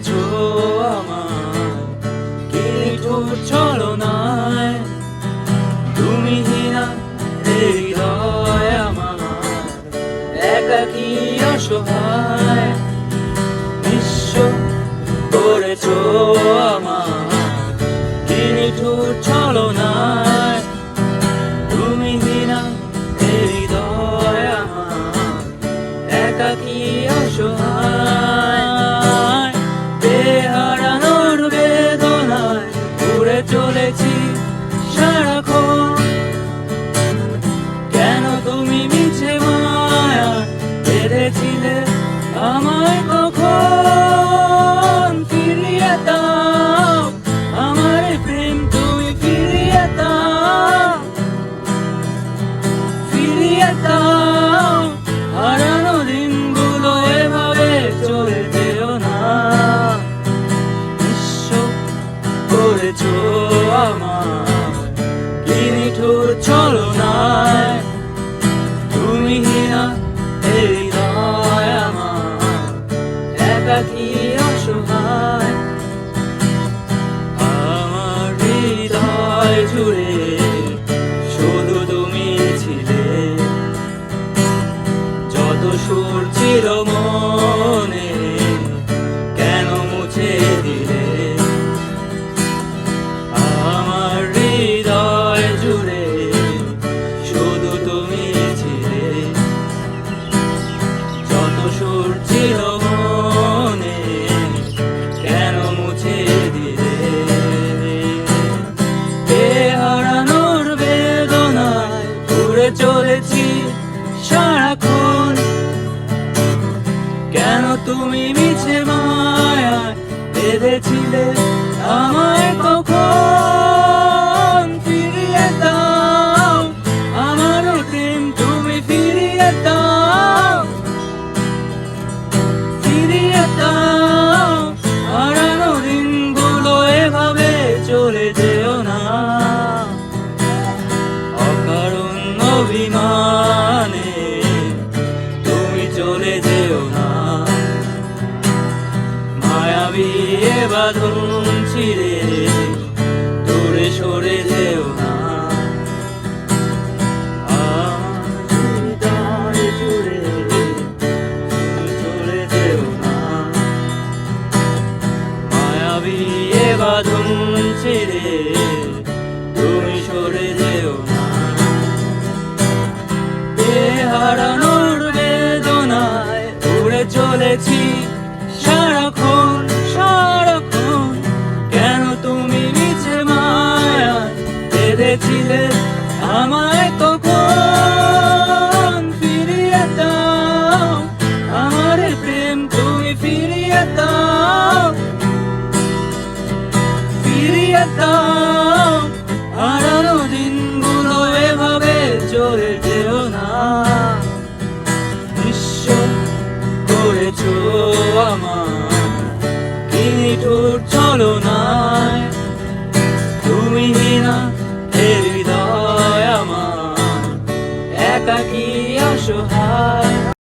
করেছো আমার কি নিঠুর ছলনায়। তুমি হীনা হৃদয় আমার একাকী অসহায়। নিঃস্ব করেছো আমার কি নিঠুর ছলনায়। তুমি হীনা হৃদয় আমার একাকী অসহায়। বেহারানোর বেদনায় ঘুরে চলেছি সারাক্ষণ। কেন তুমি মিছে মায়া বেঁধেছিলে আমায় কখন। ফিরিয়ে দাও আমার প্রেম তুমি ফিরিয়ে দাও। ফিরিয়ে দাও হারানো দিনগুলো এভাবে চলে যেও না। নিঃস্ব করেছো আমার কি নিঠুর ছলনায়। তুমি হীনা হৃদয় আমার একাকী অসহায়। আমার হৃদয় জুড়ে শুধু তুমি ছিলে। যত সুর ছিল মনে কেন মুছে দিলে। আমার হৃদয় জুড়ে শুধু তুমি ছিলে। যত সুর ছিল মনে কেন মুছে দিলে। বেহারানোর বেদনায় ঘুরে চলেছি সারাক্ষণ। কেন তুমি মিছে মায়ায় বেঁধেছিলে আমায় কখন। ফিরিয়ে দাও আমার প্রেম তুমি ফিরিয়ে দাও। ফিরিয়ে দাও হারানো দিনগুলো এভাবে চলে যেও না। অকারণ অভিমানে তুমি চলে যেও না। মায়াবী এ বাঁধন ছিঁড়ে দূরে সরে যেও না। আমার হৃদয় জুড়ে তুমি চলে যেও না। মায়াবী এ বাঁধন ছিঁড়ে তুমি সরে যেও না। হারানোর বেদনায় উড়ে চলেছি সারাক্ষণ সারাক্ষণ। কেন তুমি মিছে মায়ায় বেঁধেছিলে আমায় কখন। ফিরিয়ে দাও আমার প্রেম তুমি ফিরিয়ে দাও। ফিরিয়ে দাও হারানো দিনগুলো এভাবে চলে যেও না। নিঃস্ব করেছো আমার কি নিঠুর ছলনায়। তুমি হীনা